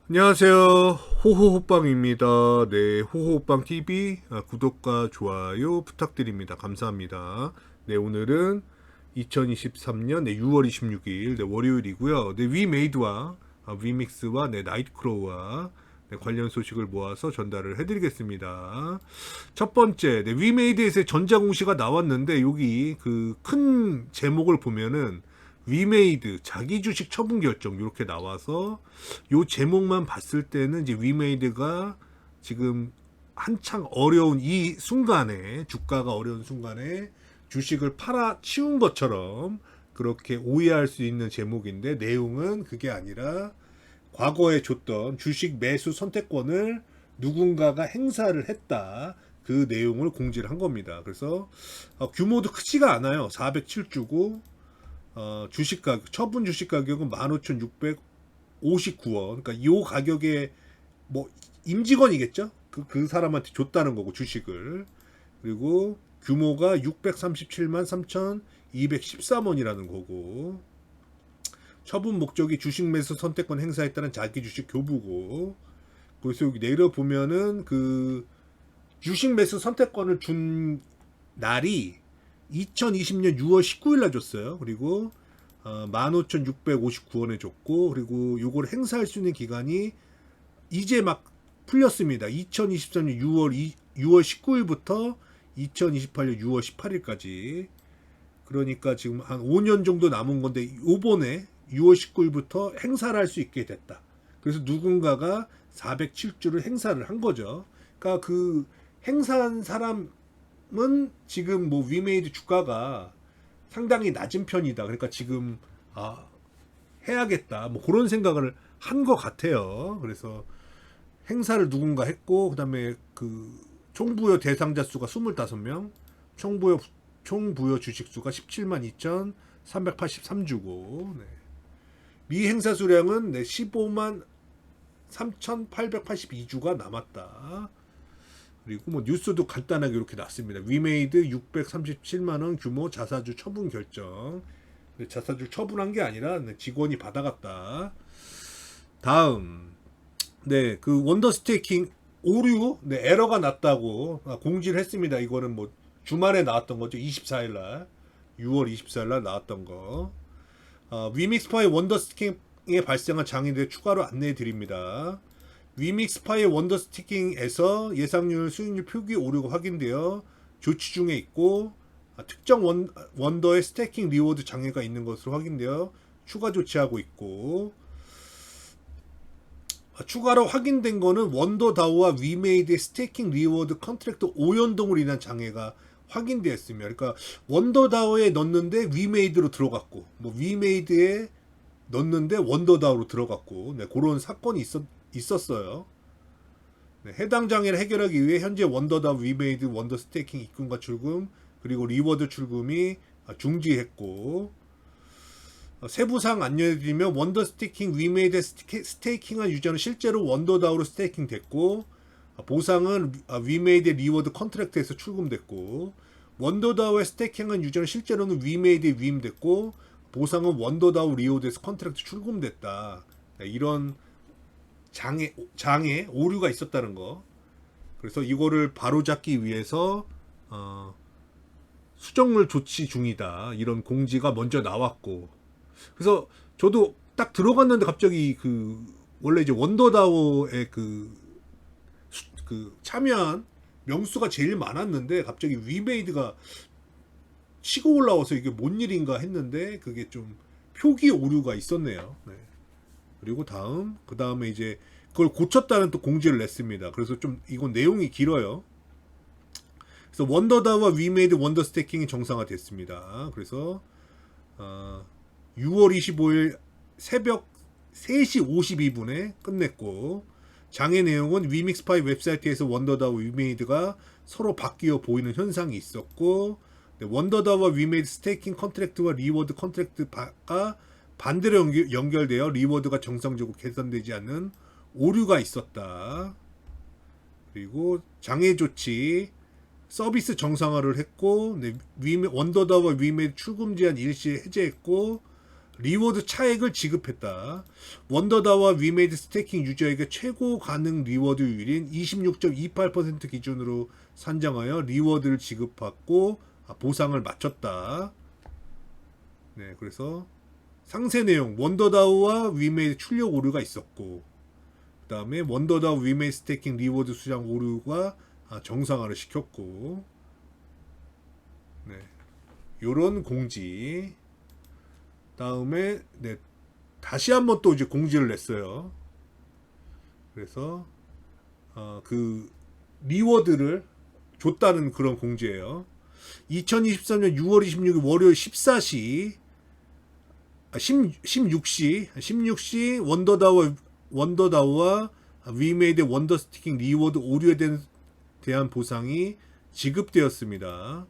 안녕하세요. 호호호빵입니다. 네, 호호호빵 TV 구독과 좋아요 부탁드립니다. 감사합니다. 네, 오늘은 2023년 6월 26일 월요일이고요. 네, 위메이드와 위믹스와 나이트크로우와 관련 소식을 모아서 전달을 해드리겠습니다. 첫 번째, 위메이드에서 전자공시가 나왔는데 여기 그 큰 제목을 보면은 위메이드 자기 주식 처분 결정 이렇게 나와서 요 제목만 봤을 때는 이제 위메이드가 지금 한창 어려운 이 순간에 주가가 어려운 순간에 주식을 팔아 치운 것처럼 그렇게 오해할 수 있는 제목인데 내용은 그게 아니라 과거에 줬던 주식 매수 선택권을 누군가가 행사를 했다. 그 내용을 공지를 한 겁니다. 그래서 규모도 크지가 않아요. 407주고 주식 가격 처분 주식 가격은 15,659원. 그러니까 이 가격에 뭐 임직원이겠죠? 그 사람한테 줬다는 거고 주식을. 그리고 규모가 637만 3,213원이라는 거고. 처분 목적이 주식 매수 선택권 행사에 따른 자기 주식 교부고. 그래서 여기 내려 보면은 그 주식 매수 선택권을 준 날이 2020년 6월 19일 날 줬어요. 그리고 15,659원에 줬고, 그리고 요걸 행사할 수 있는 기간이 이제 막 풀렸습니다. 2023년 6월 19일부터 2028년 6월 18일까지. 그러니까 지금 한 5년 정도 남은 건데 요번에 6월 19일부터 행사를 할 수 있게 됐다. 그래서 누군가가 407주를 행사를 한 거죠. 그러니까 그 행사한 사람은 지금 뭐 위메이드 주가가 상당히 낮은 편이다. 그러니까 지금 해야겠다. 뭐 그런 생각을 한 것 같아요. 그래서 행사를 누군가 했고 그다음에 그 총부여 대상자 수가 25명, 총부여 주식 수가 17만 2,383주고 미 행사 수량은 15만 3,882주가 남았다. 그리고 뭐 뉴스도 간단하게 이렇게 났습니다. 위메이드 637만 원 규모 자사주 처분 결정. 자사주 처분한 게 아니라 직원이 받아갔다. 다음, 그 원더 스테이킹 오류, 에러가 났다고 공지를 했습니다. 이거는 뭐 주말에 나왔던 거죠. 24일 날, 6월 24일 날 나왔던 거. 위믹스파이 원더 스테이킹에 발생한 장애에 대해 추가로 안내해 드립니다. 위믹스파이 원더 스티킹에서 예상률 수익률 표기 오류가 확인되어 조치 중에 있고 특정 원더의 스태킹 리워드 장애가 있는 것으로 확인되어 추가 조치하고 있고 추가로 확인된 거는 원더다우와 위메이드의 스태킹 리워드 컨트랙트 오연동으로 인한 장애가 확인되었으며 그러니까 원더다우에 넣었는데 위메이드로 들어갔고 뭐 위메이드에 넣었는데 원더다우로 들어갔고 그런 사건이 있었어요. 해당 장애를 해결하기 위해 현재 원더다우 위메이드 원더 스테이킹 입금과 출금 그리고 리워드 출금이 중지했고 세부사항 안내해드리면 원더 스테이킹 위메이드 스테이킹한 유저는 실제로 원더다우로 스테이킹 됐고 보상은 위메이드 리워드 컨트랙트에서 출금됐고 원더다우에 스테이킹한 유저는 실제로는 위메이드에 위임됐고 보상은 원더다우 리워드에서 컨트랙트 출금됐다. 이런 장애 오류가 있었다는 거. 그래서 이거를 바로잡기 위해서 수정물 조치 중이다. 이런 공지가 먼저 나왔고. 그래서 저도 딱 들어갔는데 갑자기 그 원래 이제 원더다워의 그 참여한 명수가 제일 많았는데 갑자기 위메이드가 치고 올라와서 이게 뭔 일인가 했는데 그게 좀 표기 오류가 있었네요. 그리고 그 다음에 이제 그걸 고쳤다는 또 공지를 냈습니다. 그래서 좀 이건 내용이 길어요. 그래서 원더다와 위메이드 원더 스태킹이 정상화됐습니다. 그래서 6월 25일 새벽 3시 52분에 끝냈고 장애 내용은 위믹스파이 웹사이트에서 원더다와 위메이드가 서로 바뀌어 보이는 현상이 있었고 원더다와 위메이드 스테이킹 컨트랙트와 리워드 컨트랙트가 반대로 연결되어 리워드가 정상적으로 계산되지 않는 오류가 있었다. 그리고 장애 조치 서비스 정상화를 했고 원더다와 위메이드 출금 제한 일시 해제했고 리워드 차액을 지급했다. 원더다와 위메이드 스테이킹 유저에게 최고 가능 리워드율인 26.28% 기준으로 산정하여 리워드를 지급받고 보상을 마쳤다. 네, 그래서 상세 내용 원더다우와 위메이드 출력 오류가 있었고, 그 다음에 원더다우 위메이드 스테이킹 리워드 수량 오류가 정상화를 시켰고, 네, 요런 공지. 다음에 네, 다시 한번 또 이제 공지를 냈어요. 그래서 그 리워드를 줬다는 그런 공지예요. 2023년 6월 26일 월요일 14시 16시 원더다우와 위메이드 원더스티킹 리워드 오류에 대한 보상이 지급되었습니다.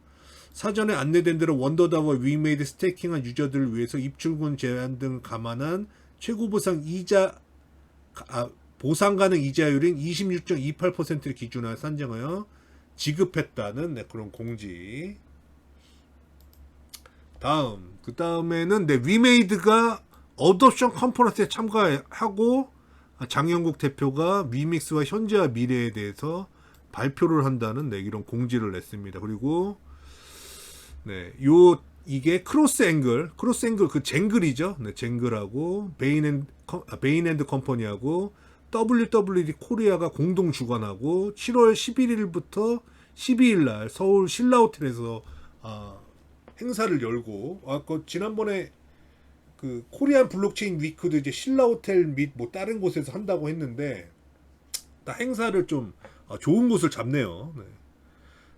사전에 안내된 대로 원더다우와 위메이드 스테이킹한 유저들을 위해서 입출금 제한 등을 감안한 최고 보상 보상 가능 이자율인 26.28%를 기준으로 산정하여 지급했다는 그런 공지. 그 다음에는 위메이드가 어둠션 컨퍼런스에 참가하고 장영국 대표가 위믹스와 현재와 미래에 대해서 발표를 한다는 이런 공지를 냈습니다. 그리고 이게 크로스 앵글 그 쟁글이죠. 쟁글하고 베인앤드 컴퍼니하고 WWD 코리아가 공동 주관하고 7월 11일부터 12일 날 서울 신라호텔에서 행사를 열고, 지난번에 그 코리안 블록체인 위크도 이제 신라호텔 및 뭐 다른 곳에서 한다고 했는데, 행사를 좀 좋은 곳을 잡네요. 네.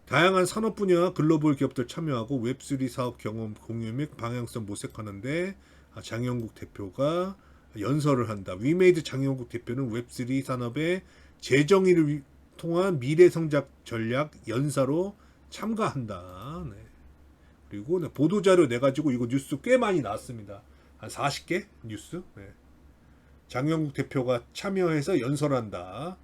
다양한 산업 분야와 글로벌 기업들 참여하고 웹3 사업 경험 공유 및 방향성 모색하는데 장영국 대표가 연설을 한다. 위메이드 장영국 대표는 웹3 산업의 재정의를 통한 미래 성장 전략 연사로 참가한다. 네. 그리고 보도자료 내가지고 이거 뉴스 꽤 많이 나왔습니다. 한 40개 뉴스. 네. 장영국 대표가 참여해서 연설한다.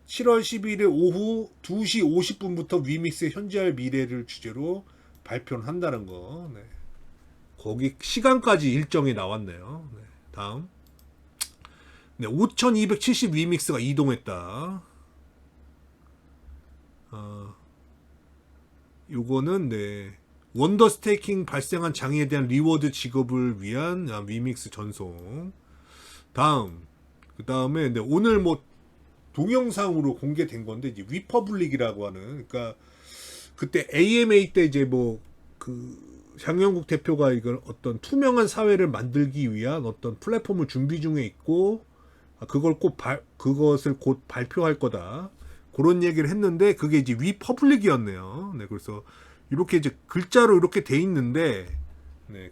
7월 12일 오후 2시 50분부터 위믹스의 현재와 미래를 주제로 발표를 한다는 거. 네. 거기 시간까지 일정이 나왔네요. 네. 다음. 5270 위믹스가 이동했다. 요거는 원더 스테이킹 발생한 장애에 대한 리워드 지급을 위한 위믹스 전송. 그 다음에 오늘 뭐 동영상으로 공개된 건데, 이제 위퍼블릭이라고 하는, 그러니까 그때 AMA 때 이제 뭐 장영국 대표가 이걸 어떤 투명한 사회를 만들기 위한 어떤 플랫폼을 준비 중에 있고, 그것을 곧 발표할 거다, 그런 얘기를 했는데, 그게 이제 위퍼블릭이었네요. 네, 그래서 이렇게 이제 글자로 이렇게 돼 있는데,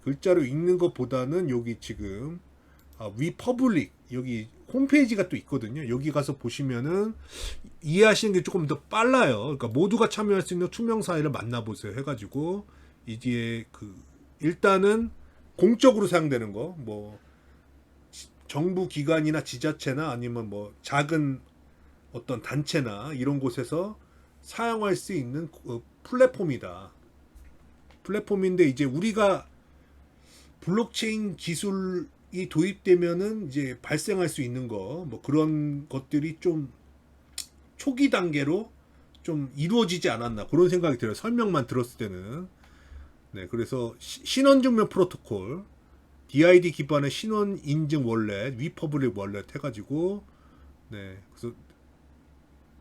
글자로 읽는 것보다는 여기 지금 위퍼블릭 여기 홈페이지가 또 있거든요. 여기 가서 보시면은 이해하시는 게 조금 더 빨라요. 그러니까 모두가 참여할 수 있는 투명 사회를 만나보세요 해가지고, 이제 일단은 공적으로 사용되는 거, 뭐 정부 기관이나 지자체나 아니면 뭐 작은 어떤 단체나 이런 곳에서 사용할 수 있는 플랫폼이다. 플랫폼인데, 이제 우리가 블록체인 기술이 도입되면은 이제 발생할 수 있는 거, 뭐 그런 것들이 좀 초기 단계로 좀 이루어지지 않았나, 그런 생각이 들어요. 설명만 들었을 때는. 네, 그래서 신원증명 프로토콜, DID 기반의 신원 인증 월렛, 위퍼블릭 월렛 해가지고, 그래서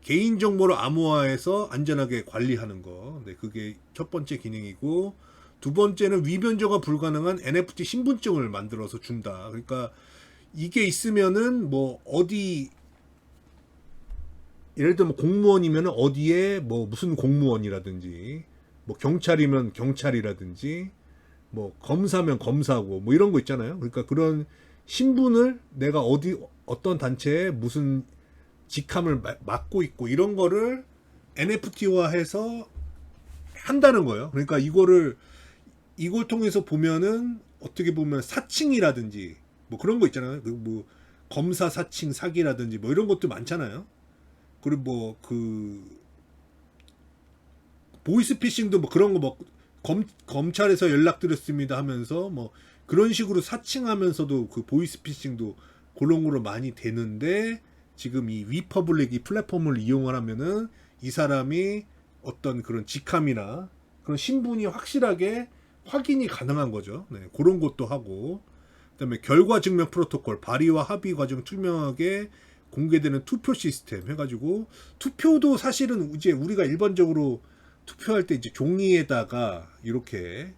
개인 정보를 암호화해서 안전하게 관리하는 거, 그게 첫 번째 기능이고, 두 번째는 위변조가 불가능한 NFT 신분증을 만들어서 준다. 그러니까 이게 있으면은 뭐 어디, 예를 들면 공무원이면 어디에 뭐 무슨 공무원이라든지, 뭐 경찰이면 경찰이라든지, 뭐 검사면 검사고, 뭐 이런 거 있잖아요. 그러니까 그런 신분을 내가 어떤 단체에 무슨 직함을 맡고 있고, 이런 거를 NFT화해서 한다는 거예요. 그러니까 이걸 통해서 보면은 어떻게 보면 사칭이라든지 뭐 그런 거 있잖아요. 뭐 검사 사칭 사기라든지 뭐 이런 것도 많잖아요. 그리고 뭐 보이스피싱도 뭐 그런 거 뭐 검찰에서 연락드렸습니다 하면서 뭐 그런 식으로 사칭하면서도 그 보이스피싱도 고런고로 많이 되는데, 지금 이 위퍼블릭 이 플랫폼을 이용을 하면은 이 사람이 어떤 그런 직함이나 그런 신분이 확실하게 확인이 가능한 거죠. 네, 그런 것도 하고, 그다음에 결과 증명 프로토콜, 발의와 합의 과정 투명하게 공개되는 투표 시스템 해가지고, 투표도 사실은 이제 우리가 일반적으로 투표할 때 이제 종이에다가 이렇게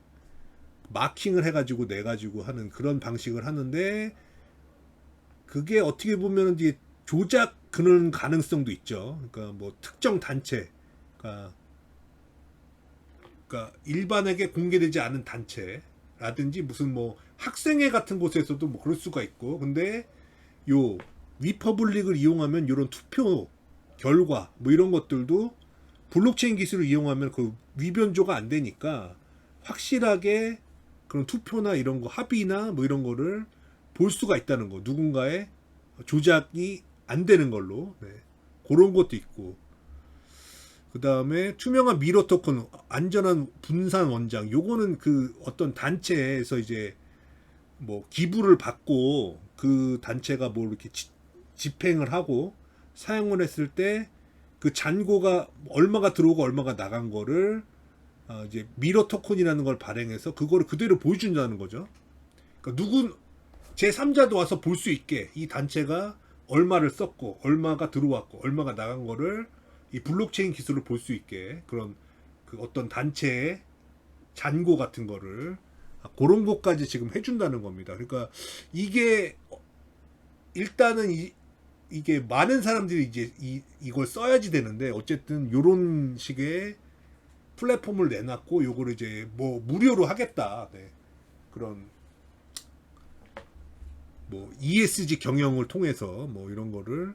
마킹을 해가지고 내가지고 하는 그런 방식을 하는데, 그게 어떻게 보면 이제 조작 그런 가능성도 있죠. 그러니까 뭐 특정 단체, 그러니까 일반에게 공개되지 않은 단체라든지 무슨 뭐 학생회 같은 곳에서도 뭐 그럴 수가 있고, 근데 요 위퍼블릭을 이용하면 이런 투표 결과 뭐 이런 것들도 블록체인 기술을 이용하면 그 위변조가 안 되니까 확실하게 그런 투표나 이런 거 합의나 뭐 이런 거를 볼 수가 있다는 거, 누군가의 조작이 안 되는 걸로. 네. 그런 것도 있고, 그 다음에 투명한 미러 토큰, 안전한 분산 원장. 요거는 그 어떤 단체에서 이제 뭐 기부를 받고 그 단체가 뭐 이렇게 집행을 하고 사용을 했을 때 그 잔고가 얼마가 들어오고 얼마가 나간 거를 이제 미러 토큰이라는 걸 발행해서 그거를 그대로 보여준다는 거죠. 그러니까 누군 제3자도 와서 볼 수 있게 이 단체가 얼마를 썼고 얼마가 들어왔고 얼마가 나간 거를 이 블록체인 기술을 볼 수 있게, 그런 그 어떤 단체의 잔고 같은 거를 그런 것까지 지금 해준다는 겁니다. 그러니까 이게 일단은 이게 많은 사람들이 이제 이걸 써야지 되는데, 어쨌든 요런 식의 플랫폼을 내놨고 요거를 이제 뭐 무료로 하겠다. 네. 그런 뭐 ESG 경영을 통해서 뭐 이런 거를,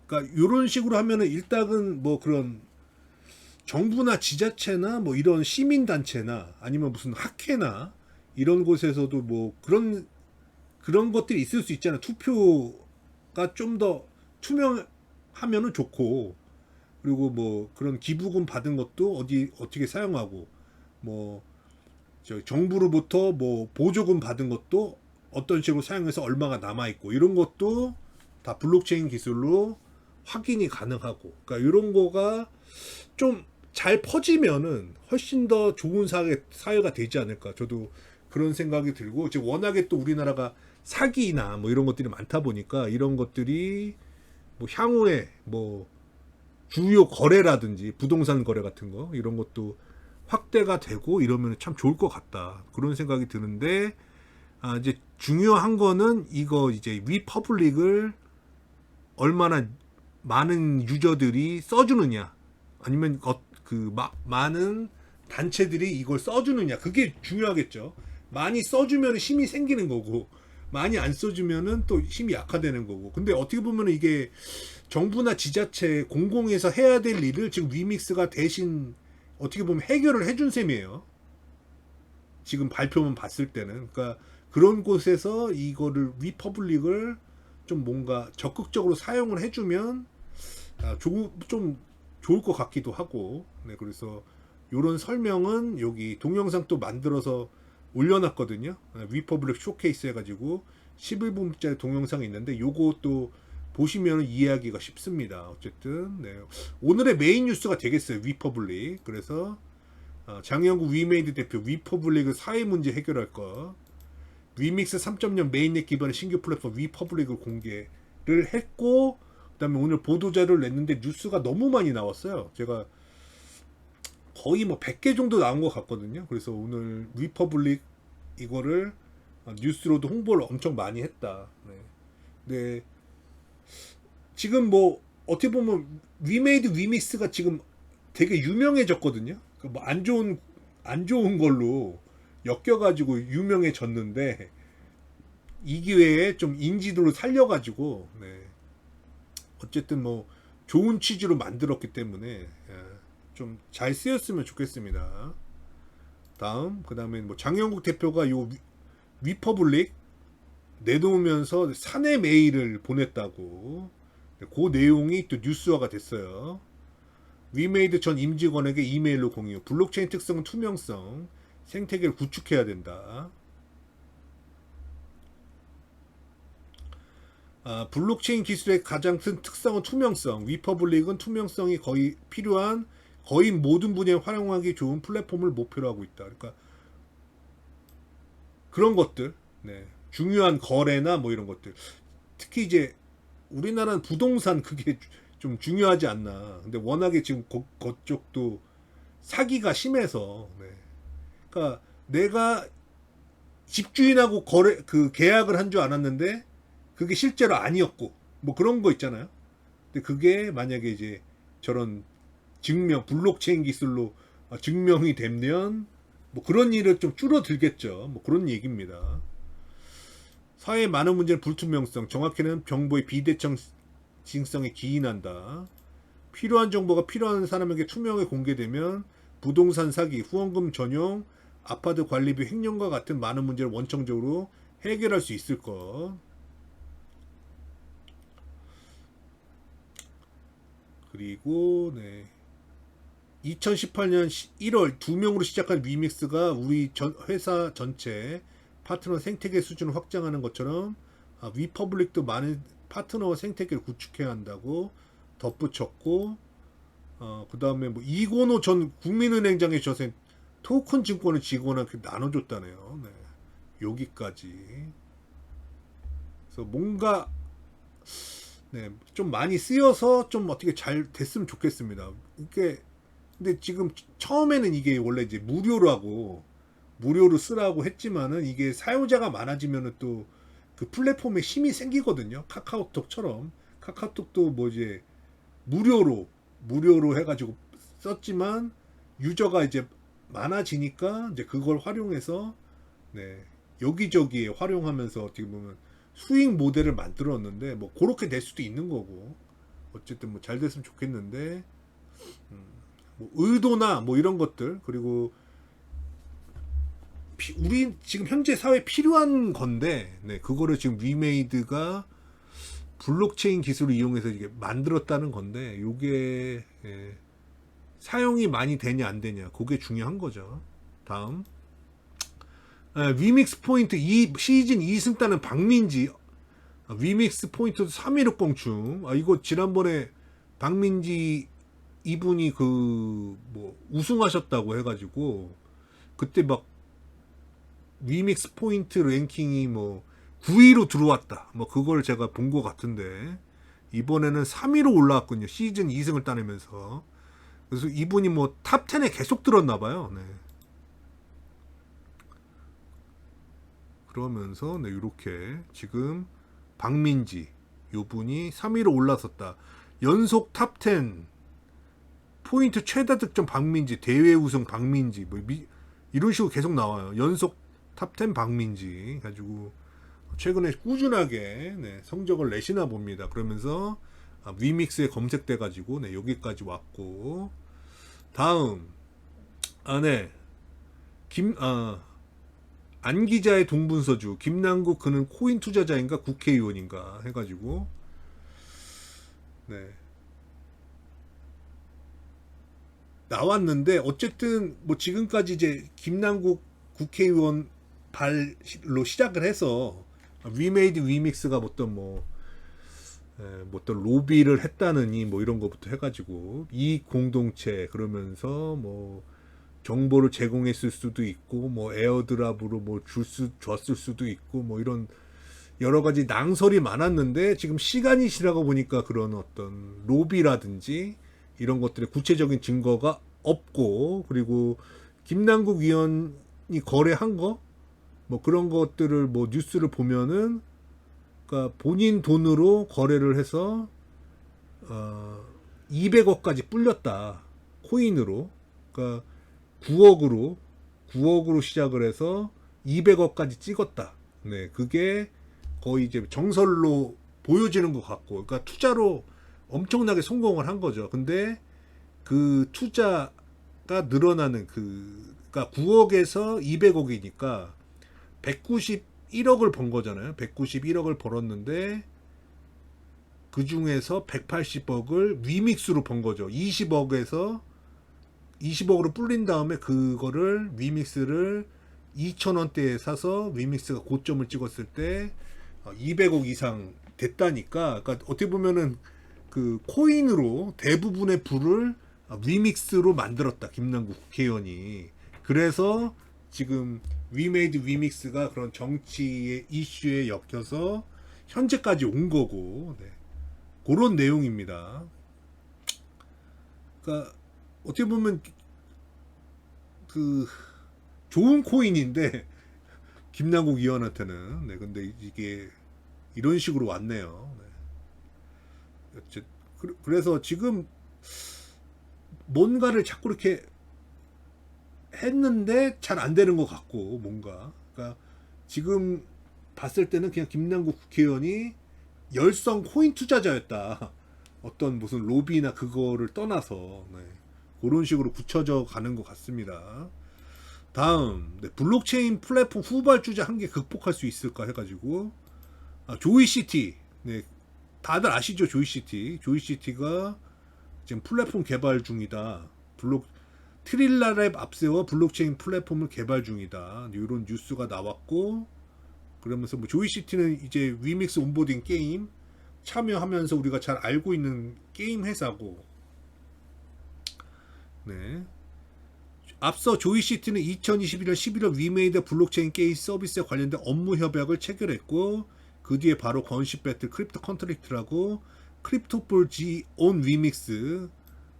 그러니까 이런 식으로 하면은 일단은 뭐 그런 정부나 지자체나 뭐 이런 시민 단체나 아니면 무슨 학회나 이런 곳에서도 뭐 그런 것들이 있을 수 있잖아요. 투표가 좀 더 투명하면은 좋고, 그리고 뭐 그런 기부금 받은 것도 어떻게 사용하고, 뭐 정부로부터 뭐 보조금 받은 것도 어떤 식으로 사용해서 얼마가 남아 있고, 이런 것도 다 블록체인 기술로 확인이 가능하고, 그러니까 이런 거가 좀 잘 퍼지면은 훨씬 더 좋은 사회가 되지 않을까, 저도 그런 생각이 들고, 이제 워낙에 또 우리나라가 사기나 뭐 이런 것들이 많다 보니까 이런 것들이 뭐 향후에 뭐 주요 거래라든지 부동산 거래 같은 거 이런 것도 확대가 되고 이러면 참 좋을 것 같다, 그런 생각이 드는데, 이제 중요한 거는 이거 이제 위퍼블릭을 얼마나 많은 유저들이 써주느냐, 아니면 많은 단체들이 이걸 써주느냐, 그게 중요하겠죠. 많이 써주면 힘이 생기는 거고, 많이 안 써주면은 또 힘이 약화되는 거고. 근데 어떻게 보면 이게 정부나 지자체 공공에서 해야 될 일을 지금 위믹스가 대신 어떻게 보면 해결을 해준 셈이에요. 지금 발표만 봤을 때는. 그러니까 그런 곳에서 이거를 위퍼블릭을 좀 뭔가 적극적으로 사용을 해주면 좀 좋을 것 같기도 하고. 네, 그래서 이런 설명은 여기 동영상 또 만들어서 올려놨거든요. 위퍼블릭 쇼케이스 해가지고 11분짜리 동영상이 있는데 요것도 보시면 이해하기가 쉽습니다. 어쨌든 네. 오늘의 메인 뉴스가 되겠어요. 위퍼블릭. 그래서 장영구 위메이드 대표 위퍼블릭의 사회 문제 해결할 것, 위믹스 3.0 메인넷 기반의 신규 플랫폼 위퍼블릭을 공개를 했고, 그다음에 오늘 보도자료를 냈는데 뉴스가 너무 많이 나왔어요. 제가 거의 뭐 100개 정도 나온 것 같거든요. 그래서 오늘 위퍼블릭 이거를 뉴스로도 홍보를 엄청 많이 했다. 네. 네. 지금 뭐 어떻게 보면 위메이드 위믹스가 지금 되게 유명해졌거든요. 뭐 안 좋은 걸로 엮여가지고 유명해졌는데, 이 기회에 좀 인지도를 살려가지고, 네. 어쨌든 뭐 좋은 취지로 만들었기 때문에 좀 잘 쓰였으면 좋겠습니다. 그 다음에 뭐 장영국 대표가 요 위퍼블릭 내놓으면서 사내 메일을 보냈다고, 그 내용이 또 뉴스화가 됐어요. 위메이드 전 임직원에게 이메일로 공유. 블록체인 특성은 투명성. 생태계를 구축해야 된다. 블록체인 기술의 가장 큰 특성은 투명성. 위퍼블릭은 투명성이 거의 필요한 거의 모든 분야에 활용하기 좋은 플랫폼을 목표로 하고 있다. 그러니까 그런 것들, 네. 중요한 거래나 뭐 이런 것들. 특히 이제 우리나라는 부동산 그게 좀 중요하지 않나. 근데 워낙에 지금 그쪽도 사기가 심해서, 네. 그러니까 내가 집주인하고 계약을 한 줄 알았는데 그게 실제로 아니었고 뭐 그런 거 있잖아요. 근데 그게 만약에 이제 저런 블록체인 기술로 증명이 되면 뭐 그런 일을 좀 줄어들겠죠. 뭐 그런 얘기입니다. 사회의 많은 문제는 불투명성, 정확히는 정보의 비대칭성에 기인한다. 필요한 정보가 필요한 사람에게 투명하게 공개되면 부동산 사기, 후원금 전용, 아파트 관리비 횡령과 같은 많은 문제를 원천적으로 해결할 수 있을 것. 그리고 네. 2018년 1월 2명으로 시작한 위믹스가 우리 회사 전체 파트너 생태계 수준을 확장하는 것처럼 위퍼블릭도 많은 파트너 생태계를 구축해야 한다고 덧붙였고, 그 다음에 뭐 이건호 전 국민은행장의 저생 토큰 증권을 지거나 나눠줬다네요. 네. 여기까지. 그래서 뭔가 네, 좀 많이 쓰여서 좀 어떻게 잘 됐으면 좋겠습니다. 이게 근데 지금 처음에는 이게 원래 이제 무료로 쓰라고 했지만은 이게 사용자가 많아지면은 또 그 플랫폼에 힘이 생기거든요. 카카오톡처럼 카카오톡도 뭐 이제 무료로 해가지고 썼지만 유저가 이제 많아지니까 이제 그걸 활용해서 네, 여기저기에 활용하면서 어떻게 보면 수익 모델을 만들었는데 뭐 그렇게 될 수도 있는 거고 어쨌든 뭐 잘 됐으면 좋겠는데 뭐 의도나 뭐 이런 것들 그리고 우리 지금 현재 사회에 필요한 건데 네, 그거를 지금 위메이드가 블록체인 기술을 이용해서 이게 만들었다는 건데 요게 예, 사용이 많이 되냐 안 되냐 그게 중요한 거죠. 다음 위믹스 포인트 시즌 2승 따는 박민지 위믹스 포인트 3.16 공충 이거 지난번에 박민지 이분이 그 뭐 우승하셨다고 해가지고 그때 막 위믹스 포인트 랭킹이 뭐 9위로 들어왔다 뭐 그걸 제가 본 것 같은데 이번에는 3위로 올라왔군요. 시즌 2승을 따내면서. 그래서 이분이 뭐 탑 10에 계속 들었나 봐요. 네. 그러면서 네, 이렇게 지금 박민지 요분이 3위로 올라섰다. 연속 탑 10 포인트 최다 득점 박민지, 대회 우승 박민지 뭐 이런 식으로 계속 나와요. 연속 탑 10 박민지 가지고 최근에 꾸준하게 네, 성적을 내시나 봅니다. 그러면서 위믹스에 검색돼 가지고 네, 여기까지 왔고 다음 네. 안 기자의 동분서주 김남국 그는 코인 투자자인가 국회의원인가 해가지고 네 나왔는데 어쨌든 뭐 지금까지 이제 김남국 국회의원 발로 시작을 해서 위메이드 위믹스가 어떤 로비를 했다느니 뭐 이런 것부터 해가지고 이 공동체 그러면서 뭐 정보를 제공했을 수도 있고 뭐 에어드랍으로 뭐 줬을 수도 있고 뭐 이런 여러 가지 낭설이 많았는데 지금 시간이 지나고 보니까 그런 어떤 로비라든지 이런 것들의 구체적인 증거가 없고 그리고 김남국 위원이 거래한 거 뭐 그런 것들을 뭐 뉴스를 보면은 그러니까 본인 돈으로 거래를 해서 200억까지 불렸다 코인으로 그러니까 9억으로 시작을 해서 200억까지 찍었다. 네, 그게 거의 이제 정설로 보여지는 것 같고, 그러니까 투자로 엄청나게 성공을 한 거죠. 근데 그 투자가 늘어나는 그러니까 9억에서 200억이니까 191억을 번 거잖아요. 191억을 벌었는데 그 중에서 180억을 리믹스로 번 거죠. 20억으로 불린 다음에 그거를 리믹스를 2,000원대에 사서 리믹스가 고점을 찍었을 때 200억 이상 됐다니까. 그러니까 어떻게 보면은 그 코인으로 대부분의 부를 리믹스로 만들었다. 김남국 국회의원이. 그래서 지금 위메이드 리믹스가 그런 정치의 이슈에 엮여서 현재까지 온 거고, 네. 그런 내용입니다. 그러니까 어떻게 보면 그 좋은 코인인데 김남국 의원한테는, 네. 근데 이게 이런 식으로 왔네요. 네. 그래서 지금 뭔가를 자꾸 이렇게 했는데 잘 안 되는 것 같고, 뭔가. 그러니까 지금 봤을 때는 그냥 김남국 국회의원이 열성 코인 투자자였다. 어떤 무슨 로비나 그거를 떠나서, 네. 그런 식으로 굳혀져 가는 것 같습니다. 다음, 네. 블록체인 플랫폼 후발주자 한 개 극복할 수 있을까 해가지고, 조이시티. 네. 다들 아시죠? 조이시티가 지금 플랫폼 개발 중이다. 트릴라랩 앞세워 블록체인 플랫폼을 개발 중이다. 이런 뉴스가 나왔고, 그러면서 뭐 조이시티는 이제 위믹스 온보딩 게임 참여하면서 우리가 잘 알고 있는 게임 회사고, 네. 앞서 조이시티는 2021년 11월 위메이드 블록체인 게임 서비스에 관련된 업무 협약을 체결했고, 그 뒤에 바로 건십 배틀 크립토 컨트랙트라고 크립토볼 G 온 위믹스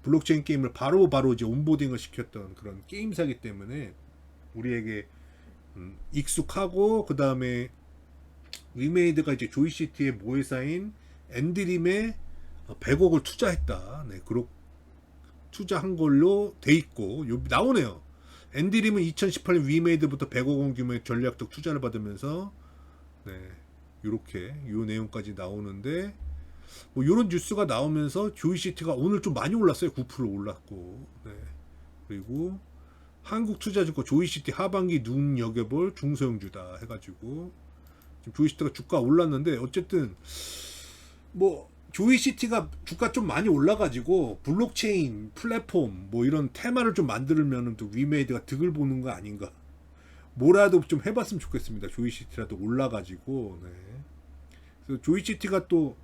블록체인 게임을 바로 이제 온보딩을 시켰던 그런 게임사기 때문에 우리에게 익숙하고, 그 다음에 위메이드가 이제 조이시티의 모회사인 엔드림에 100억을 투자했다. 네, 그렇게 투자한 걸로 돼 있고, 나오네요. 엔드림은 2018년 위메이드부터 100억 원 규모의 전략적 투자를 받으면서, 네, 이렇게 요 내용까지 나오는데, 뭐 이런 뉴스가 나오면서 조이시티가 오늘 좀 많이 올랐어요. 9% 올랐고, 네. 그리고 한국투자증권 조이시티 하반기 눈여겨볼 중소형주다 해가지고 지금 조이시티가 주가 올랐는데, 어쨌든 뭐 조이시티가 주가 좀 많이 올라가지고 블록체인 플랫폼 뭐 이런 테마를 좀 만들면은 또 위메이드가 득을 보는 거 아닌가. 뭐라도 좀 해봤으면 좋겠습니다. 조이시티라도 올라가지고, 네. 그래서 조이시티가 또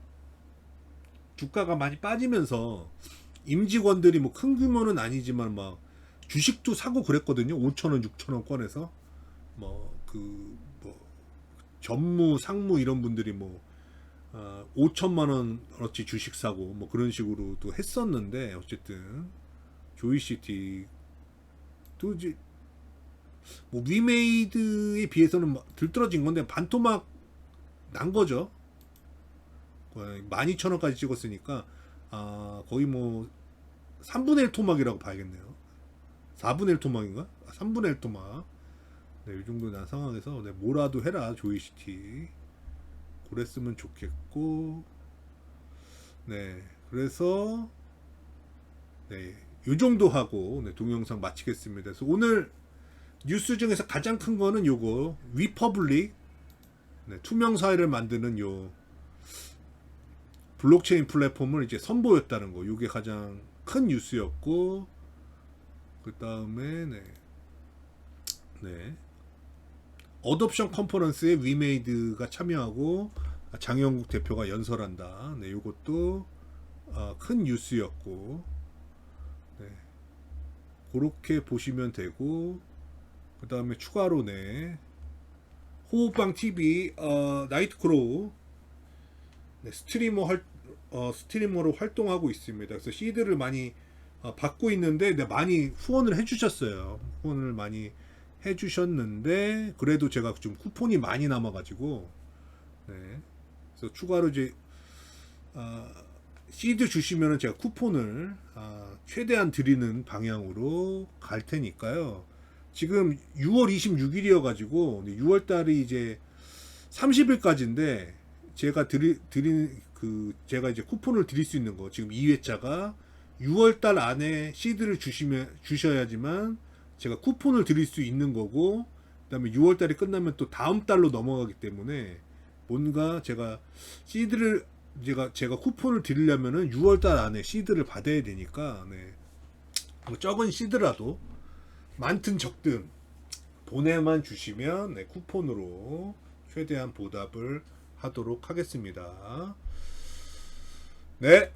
주가가 많이 빠지면서 임직원들이 뭐 큰 규모는 아니지만 막 주식도 사고 그랬거든요. 5,000원, 6,000원 꺼내서 뭐 전무, 상무 이런 분들이 뭐 5천만 원어치 주식 사고 뭐 그런 식으로도 했었는데, 어쨌든 조이시티도 이제 뭐 위메이드에 비해서는 들떨어진 건데 반토막 난 거죠. 12,000원까지 찍었으니까 거의 뭐 3분의 1 토막이라고 봐야겠네요. 4분의 1 토막인가? 3분의 1 토막. 네, 이 정도 난 상황에서, 네, 뭐라도 해라 조이시티. 그랬으면 좋겠고, 네, 그래서 네, 요 정도 하고, 네, 동영상 마치겠습니다. 그래서 오늘 뉴스 중에서 가장 큰 거는 요거 위퍼블릭, 네, 투명 사회를 만드는 요 블록체인 플랫폼을 이제 선보였다는 거. 요게 가장 큰 뉴스였고, 그 다음에 네. 어뎁션 컨퍼런스에 위메이드가 참여하고 장영국 대표가 연설한다. 네, 요것도 큰 뉴스였고, 네, 그렇게 보시면 되고, 그 다음에 추가로, 네, 호흡방 TV 나이트크로우, 네, 스트리머로 활동하고 있습니다. 그래서 시드를 많이 받고 있는데, 네, 많이 후원을 해주셨어요. 후원을 많이 해주셨는데, 그래도 제가 좀 쿠폰이 많이 남아가지고, 네, 그래서 추가로 이제 시드 주시면은 제가 쿠폰을 최대한 드리는 방향으로 갈 테니까요. 지금 6월 26일이어가지고 6월달이 이제 30일까지인데 제가 제가 이제 쿠폰을 드릴 수 있는 거, 지금 2회차가 6월달 안에 시드를 주셔야지만 제가 쿠폰을 드릴 수 있는 거고, 그 다음에 6월달이 끝나면 또 다음 달로 넘어가기 때문에 뭔가 제가 시드를 제가 쿠폰을 드리려면은 6월달 안에 시드를 받아야 되니까 네. 뭐 적은 시드라도 많든 적든 보내만 주시면 네, 쿠폰으로 최대한 보답을 하도록 하겠습니다. 네.